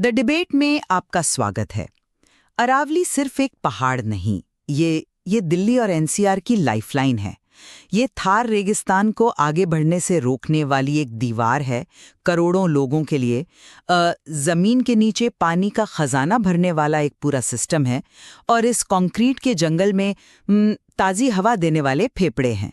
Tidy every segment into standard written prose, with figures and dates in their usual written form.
The debate में आपका स्वागत है। अरावली सिर्फ एक पहाड़ नहीं, ये दिल्ली और एनसीआर की लाइफलाइन है। ये थार रेगिस्तान को आगे बढ़ने से रोकने वाली एक दीवार है, करोड़ों लोगों के लिए। जमीन के नीचे पानी का खजाना भरने वाला एक पूरा सिस्टम है, और इस कंक्रीट के जंगल में ताज़ी हवा देने वाले फेफड़े हैं।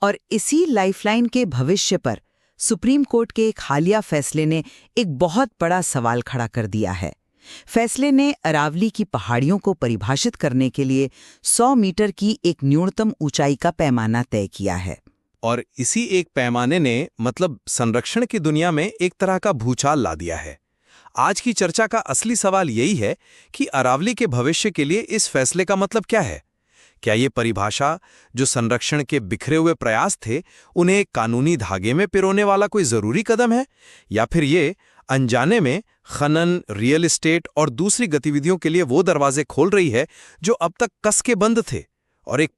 और इसी लाइफलाइन के भविष्य पर सुप्रीम कोर्ट के एक हालिया फैसले ने एक बहुत बड़ा सवाल खड़ा कर दिया है। फैसले ने अरावली की पहाड़ियों को परिभाषित करने के लिए 100 मीटर की एक न्यूनतम ऊंचाई का पैमाना तय किया है। और इसी एक पैमाने ने संरक्षण की दुनिया में एक तरह का भूचाल ला दिया है। आज की चर्चा का असली सवाल यही है कि अरावली के भविष्य के लिए इस फैसले का मतलब क्या है। क्या ये परिभाषा, जो संरक्षण के बिखरे हुए प्रयास थे, उन्हें एक कानूनी धागे में पिरोने वाला कोई जरूरी कदम है, या फिर ये अनजाने में खनन, रियल एस्टेट और दूसरी गतिविधियों के लिए वो दरवाजे खोल रही है जो अब तक कस के बंद थे, और एक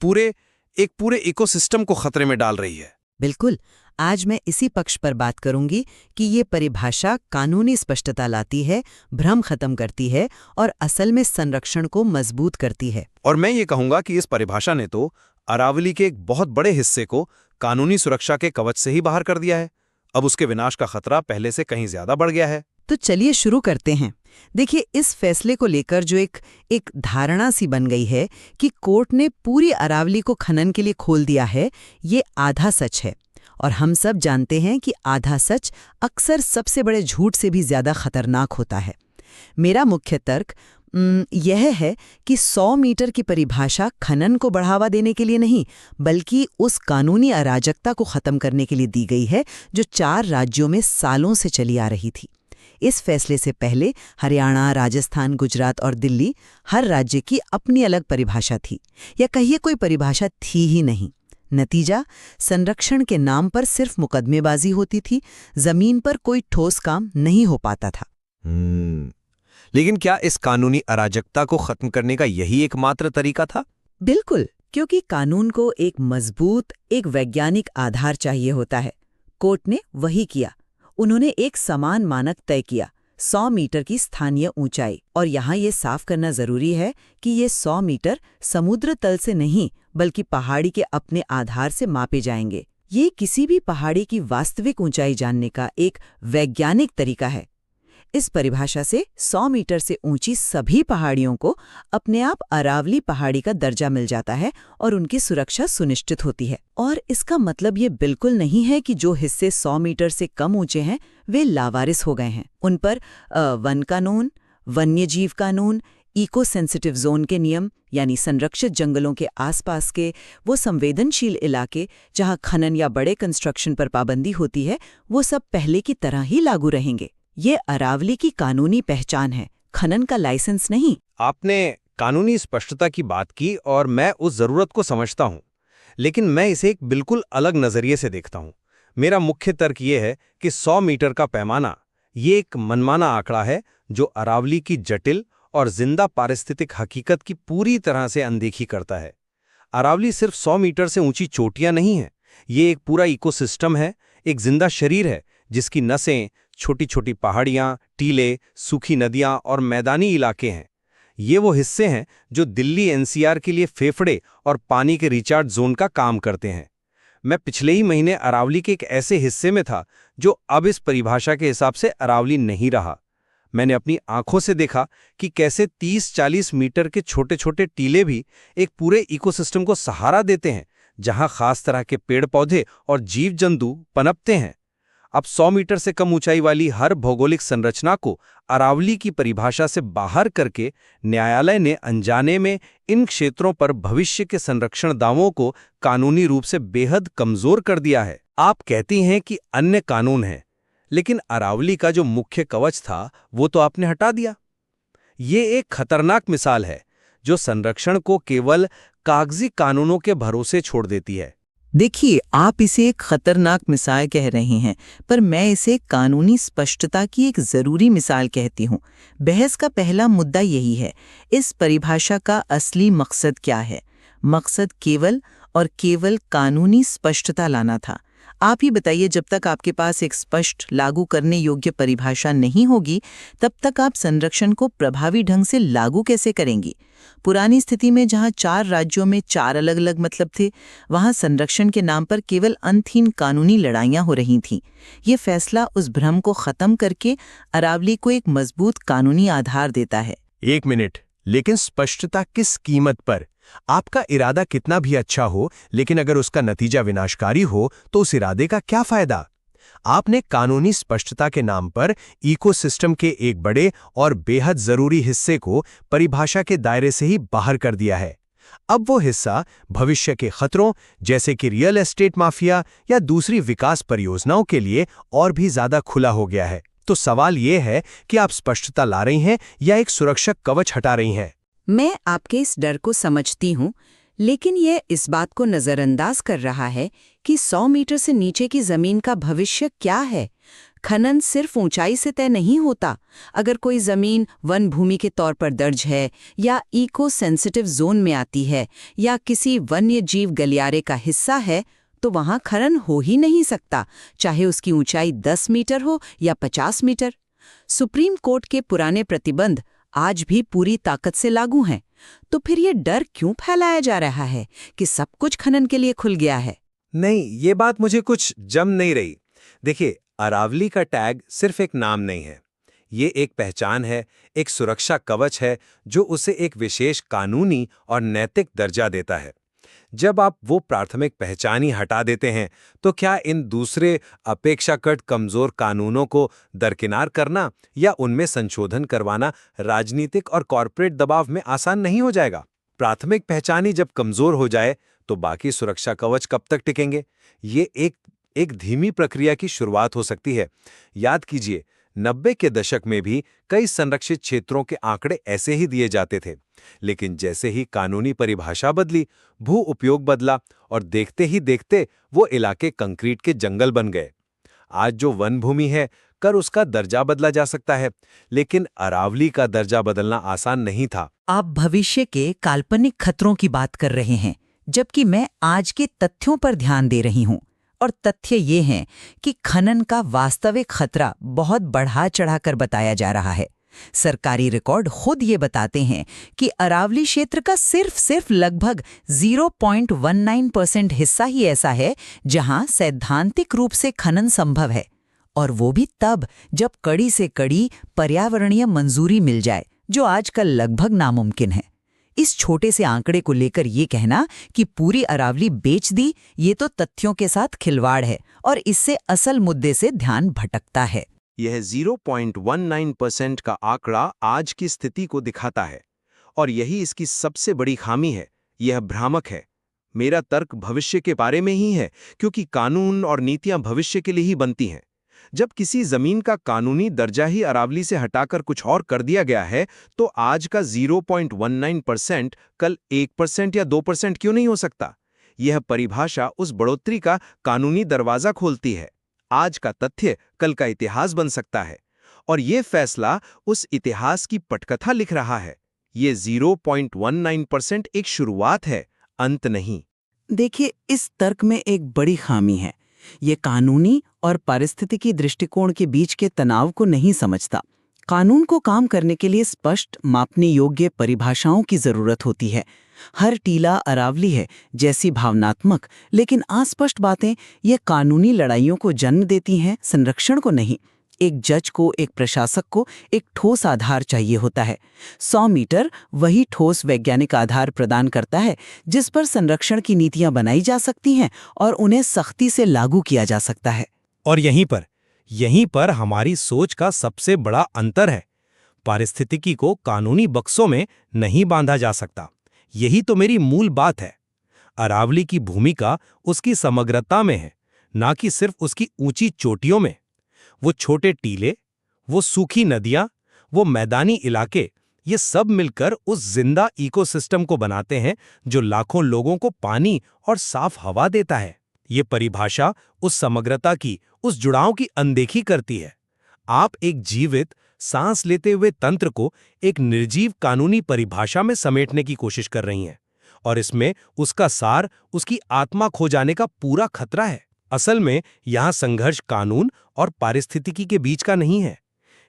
पूरे इकोसिस्टम को खतरे में डाल रही है। बिल्कुल, आज मैं इसी पक्ष पर बात करूंगी कि ये परिभाषा कानूनी स्पष्टता लाती है, भ्रम खत्म करती है और असल में संरक्षण को मजबूत करती है। और मैं ये कहूंगा कि इस परिभाषा ने तो अरावली के एक बहुत बड़े हिस्से को कानूनी सुरक्षा के कवच से ही बाहर कर दिया है। अब उसके विनाश का खतरा पहले से कहीं ज्यादा बढ़ गया है। तो चलिए शुरू करते हैं। देखिए, इस फैसले को लेकर जो एक धारणा सी बन गई है कि कोर्ट ने पूरी अरावली को खनन के लिए खोल दिया है, ये आधा सच है। और हम सब जानते हैं कि आधा सच अक्सर सबसे बड़े झूठ से भी ज्यादा खतरनाक होता है। मेरा मुख्य तर्क यह है कि 100 मीटर की परिभाषा खनन को बढ़ावा देने के लिए नहीं, बल्कि उस कानूनी अराजकता को खत्म करने के लिए दी गई है जो 4 राज्यों में सालों से चली आ रही थी। इस फैसले से पहले हरियाणा, राजस्थान, गुजरात और दिल्ली, हर राज्य की अपनी अलग परिभाषा थी, या कहिए कोई परिभाषा थी ही नहीं। नतीजा, संरक्षण के नाम पर सिर्फ मुकदमेबाजी होती थी, जमीन पर कोई ठोस काम नहीं हो पाता था। लेकिन क्या इस कानूनी अराजकता को खत्म करने का यही एकमात्र तरीका था? बिल्कुल, क्योंकि कानून को एक मजबूत, एक वैज्ञानिक आधार चाहिए होता है। कोर्ट ने वही किया। उन्होंने एक समान मानक तय किया, 100 मीटर की स्थानीय ऊंचाई। और यहाँ ये साफ करना जरूरी है कि ये 100 मीटर समुद्र तल से नहीं, बल्कि पहाड़ी के अपने आधार से मापे जाएंगे। ये किसी भी पहाड़ी की वास्तविक ऊंचाई जानने का एक वैज्ञानिक तरीका है। इस परिभाषा से 100 मीटर से ऊंची सभी पहाड़ियों को अपने आप अरावली पहाड़ी का दर्जा मिल जाता है और उनकी सुरक्षा सुनिश्चित होती है। और इसका मतलब ये बिल्कुल नहीं है कि जो हिस्से 100 मीटर से कम ऊंचे हैं वे लावारिस हो गए हैं। उन पर वन कानून, वन्यजीव कानून, इको सेंसिटिव जोन के नियम, यानी संरक्षित जंगलों के आसपास के वो संवेदनशील इलाके जहां खनन या बड़े कंस्ट्रक्शन पर पाबंदी होती है, वो सब पहले की तरह ही लागू रहेंगे। ये अरावली की कानूनी पहचान है, खनन का लाइसेंस नहीं। आपने कानूनी स्पष्टता की बात की और मैं उस जरूरत को समझता हूं, लेकिन मैं इसे एक बिल्कुल अलग नजरिए से देखता हूं। मेरा मुख्य तर्क ये है कि 100 मीटर का पैमाना ये एक मनमाना आंकड़ा है जो अरावली की जटिल और जिंदा पारिस्थितिक हकीकत की पूरी तरह से अनदेखी करता है। अरावली सिर्फ 100 मीटर से ऊंची चोटियां नहीं है, ये एक पूरा इकोसिस्टम है, एक जिंदा शरीर है जिसकी नसें, छोटी छोटी पहाड़ियां, टीले, सूखी नदियां और मैदानी इलाके हैं। ये वो हिस्से हैं जो दिल्ली एनसीआर के लिए फेफड़े और पानी के रिचार्ज जोन का काम करते हैं। मैं पिछले ही महीने अरावली के एक ऐसे हिस्से में था जो अब इस परिभाषा के हिसाब से अरावली नहीं रहा। मैंने अपनी आंखों से देखा कि कैसे 30-40 मीटर के छोटे छोटे टीले भी एक पूरे इकोसिस्टम को सहारा देते हैं, जहां खास तरह के पेड़ पौधे और जीव जंतु पनपते हैं। अब 100 मीटर से कम ऊंचाई वाली हर भौगोलिक संरचना को अरावली की परिभाषा से बाहर करके न्यायालय ने अनजाने में इन क्षेत्रों पर भविष्य के संरक्षण दावों को कानूनी रूप से बेहद कमजोर कर दिया है। आप कहती हैं कि अन्य कानून हैं, लेकिन अरावली का जो मुख्य कवच था वो तो आपने हटा दिया। ये एक खतरनाक मिसाल है जो संरक्षण को केवल कागजी कानूनों के भरोसे छोड़ देती है। देखिए, आप इसे एक खतरनाक मिसाल कह रहे हैं, पर मैं इसे कानूनी स्पष्टता की एक जरूरी मिसाल कहती हूँ। बहस का पहला मुद्दा यही है, इस परिभाषा का असली मकसद क्या है? मकसद केवल और केवल कानूनी स्पष्टता लाना था। आप ही बताइए, जब तक आपके पास एक स्पष्ट लागू करने योग्य परिभाषा नहीं होगी, तब तक आप संरक्षण को प्रभावी ढंग से लागू कैसे करेंगी? पुरानी स्थिति में जहां 4 राज्यों में 4 अलग-अलग मतलब थे, वहां संरक्षण के नाम पर केवल अंतहीन कानूनी लड़ाइयां हो रही थीं। ये फैसला उस भ्रम को खत्म करके अरावली को एक मजबूत कानूनी आधार देता है। 1 मिनट, लेकिन स्पष्टता किस कीमत पर? आपका इरादा कितना भी अच्छा हो, लेकिन अगर उसका नतीजा विनाशकारी हो तो उस इरादे का क्या फायदा? आपने कानूनी स्पष्टता के नाम पर इकोसिस्टम के एक बड़े और बेहद जरूरी हिस्से को परिभाषा के दायरे से ही बाहर कर दिया है। अब वो हिस्सा भविष्य के खतरों जैसे कि रियल एस्टेट माफिया या दूसरी विकास परियोजनाओं के लिए और भी ज्यादा खुला हो गया है। तो सवाल ये है कि आप स्पष्टता ला रही हैं या एक सुरक्षा कवच हटा रही हैं? मैं आपके इस डर को समझती हूँ, लेकिन यह इस बात को नज़रअंदाज कर रहा है कि 100 मीटर से नीचे की ज़मीन का भविष्य क्या है। खनन सिर्फ ऊंचाई से तय नहीं होता। अगर कोई ज़मीन वन भूमि के तौर पर दर्ज है या इको सेंसिटिव जोन में आती है या किसी वन्य जीव गलियारे का हिस्सा है, तो वहाँ खनन हो ही नहीं सकता, चाहे उसकी ऊंचाई 10 मीटर हो या 50 मीटर। सुप्रीम कोर्ट के पुराने प्रतिबंध आज भी पूरी ताकत से लागू हैं। तो फिर ये डर क्यों फैलाया जा रहा है कि सब कुछ खनन के लिए खुल गया है? नहीं, ये बात मुझे कुछ जम नहीं रही। देखिए, अरावली का टैग सिर्फ एक नाम नहीं है। ये एक पहचान है, एक सुरक्षा कवच है जो उसे एक विशेष कानूनी और नैतिक दर्जा देता है। जब आप वो प्राथमिक पहचान ही हटा देते हैं, तो क्या इन दूसरे अपेक्षाकृत कमजोर कानूनों को दरकिनार करना या उनमें संशोधन करवाना राजनीतिक और कॉरपोरेट दबाव में आसान नहीं हो जाएगा? प्राथमिक पहचान ही जब कमजोर हो जाए, तो बाकी सुरक्षा कवच कब तक टिकेंगे? ये एक धीमी प्रक्रिया की शुरुआत हो सकती है। याद कीजिए, 90 के दशक में भी कई संरक्षित क्षेत्रों के आंकड़े ऐसे ही दिए जाते थे। लेकिन जैसे ही कानूनी परिभाषा बदली, भू उपयोग बदला और देखते ही देखते वो इलाके कंक्रीट के जंगल बन गए। आज जो वन भूमि है, कर उसका दर्जा बदला जा सकता है, लेकिन अरावली का दर्जा बदलना आसान नहीं था। आप भविष्य के काल्पनिक खतरों की बात कर रहे हैं, जबकि मैं आज के तथ्यों पर ध्यान दे रही हूं। और तथ्य ये हैं कि खनन का वास्तविक खतरा बहुत बढ़ा चढ़ाकर बताया जा रहा है। सरकारी रिकॉर्ड खुद ये बताते हैं कि अरावली क्षेत्र का सिर्फ लगभग 0.19% हिस्सा ही ऐसा है जहां सैद्धांतिक रूप से खनन संभव है, और वो भी तब जब कड़ी से कड़ी पर्यावरणीय मंजूरी मिल जाए, जो आजकल लगभग नामुमकिन है। इस छोटे से आंकड़े को लेकर ये कहना कि पूरी अरावली बेच दी, ये तो तथ्यों के साथ खिलवाड़ है और इससे असल मुद्दे से ध्यान भटकता है। यह 0.19% का आंकड़ा आज की स्थिति को दिखाता है, और यही इसकी सबसे बड़ी खामी है। यह भ्रामक है। मेरा तर्क भविष्य के बारे में ही है, क्योंकि कानून और नीतियां भविष्य के लिए ही बनती हैं। जब किसी जमीन का कानूनी दर्जा ही अरावली से हटाकर कुछ और कर दिया गया है, तो आज का 0.19% कल 1% या 2% क्यों नहीं हो सकता? यह परिभाषा उस बढ़ोतरी का कानूनी दरवाजा खोलती है। आज का तथ्य कल का इतिहास बन सकता है, और यह फैसला उस इतिहास की पटकथा लिख रहा है। ये 0.19% एक शुरुआत है, अंत नहीं। देखिए, इस तर्क में एक बड़ी खामी है। ये कानूनी और पारिस्थितिकी दृष्टिकोण के बीच के तनाव को नहीं समझता। कानून को काम करने के लिए स्पष्ट मापने योग्य परिभाषाओं की जरूरत होती है। हर टीला अरावली है जैसी भावनात्मक लेकिन अस्पष्ट बातें ये कानूनी लड़ाइयों को जन्म देती हैं, संरक्षण को नहीं। एक जज को, एक प्रशासक को एक ठोस आधार चाहिए होता है। 100 मीटर वही ठोस वैज्ञानिक आधार प्रदान करता है जिस पर संरक्षण की नीतियां बनाई जा सकती हैं और उन्हें सख्ती से लागू किया जा सकता है। और यहीं पर हमारी सोच का सबसे बड़ा अंतर है। पारिस्थितिकी को कानूनी बक्सों में नहीं बांधा जा सकता। यही तो मेरी मूल बात है। अरावली की भूमिका उसकी समग्रता में है, ना कि सिर्फ उसकी ऊंची चोटियों में। वो छोटे टीले, वो सूखी नदियां, वो मैदानी इलाके, ये सब मिलकर उस जिंदा इकोसिस्टम को बनाते हैं जो लाखों लोगों को पानी और साफ हवा देता है। ये परिभाषा उस समग्रता की, उस जुड़ाव की अनदेखी करती है। आप एक जीवित, सांस लेते हुए तंत्र को एक निर्जीव कानूनी परिभाषा में समेटने की कोशिश कर रही हैं, और इसमें उसका सार, उसकी आत्मा खो जाने का पूरा खतरा है। असल में यहाँ संघर्ष कानून और पारिस्थितिकी के बीच का नहीं है।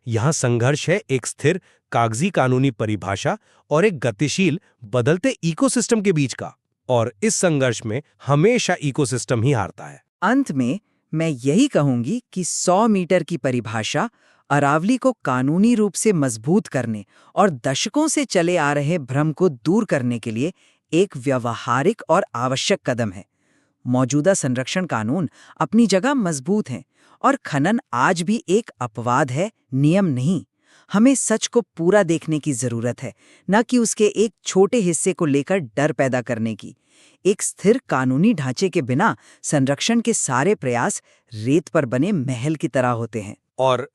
यहाँ संघर्ष है एक स्थिर कागजी कानूनी परिभाषा और एक गतिशील बदलते इकोसिस्टम के बीच का, और इस संघर्ष में हमेशा इकोसिस्टम ही हारता है। अंत में मैं यही कहूंगी कि 100 मीटर की परिभाषा अरावली को कानूनी रूप से मजबूत करने और दशकों से चले आ रहे भ्रम को दूर करने के लिए एक व्यावहारिक और आवश्यक कदम है। मौजूदा संरक्षण कानून अपनी जगह मजबूत हैं और खनन आज भी एक अपवाद है, नियम नहीं। हमें सच को पूरा देखने की जरूरत है, न कि उसके एक छोटे हिस्से को लेकर डर पैदा करने की। एक स्थिर कानूनी ढांचे के बिना संरक्षण के सारे प्रयास रेत पर बने महल की तरह होते हैं। और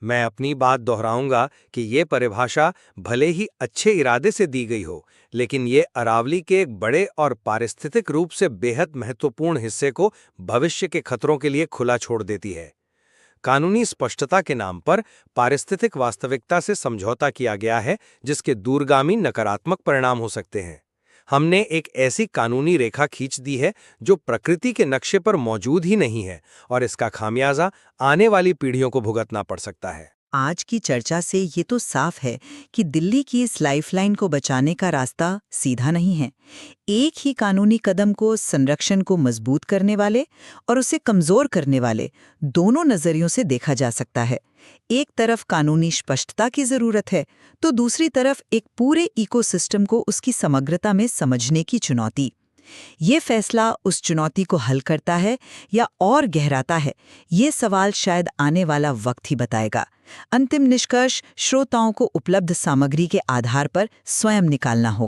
मैं अपनी बात दोहराऊंगा कि ये परिभाषा भले ही अच्छे इरादे से दी गई हो, लेकिन ये अरावली के एक बड़े और पारिस्थितिक रूप से बेहद महत्वपूर्ण हिस्से को भविष्य के खतरों के लिए खुला छोड़ देती है। कानूनी स्पष्टता के नाम पर पारिस्थितिक वास्तविकता से समझौता किया गया है, जिसके दूरगामी नकारात्मक परिणाम हो सकते हैं। हमने एक ऐसी कानूनी रेखा खींच दी है जो प्रकृति के नक्शे पर मौजूद ही नहीं है, और इसका खामियाजा आने वाली पीढ़ियों को भुगतना पड़ सकता है। आज की चर्चा से ये तो साफ है कि दिल्ली की इस लाइफलाइन को बचाने का रास्ता सीधा नहीं है। एक ही कानूनी कदम को संरक्षण को मजबूत करने वाले और उसे कमजोर करने वाले दोनों नजरियों से देखा जा सकता है। एक तरफ कानूनी स्पष्टता की जरूरत है, तो दूसरी तरफ एक पूरे इकोसिस्टम को उसकी समग्रता में समझने की चुनौती। ये फैसला उस चुनौती को हल करता है या और गहराता है, ये सवाल शायद आने वाला वक्त ही बताएगा। अंतिम निष्कर्ष श्रोताओं को उपलब्ध सामग्री के आधार पर स्वयं निकालना होगा।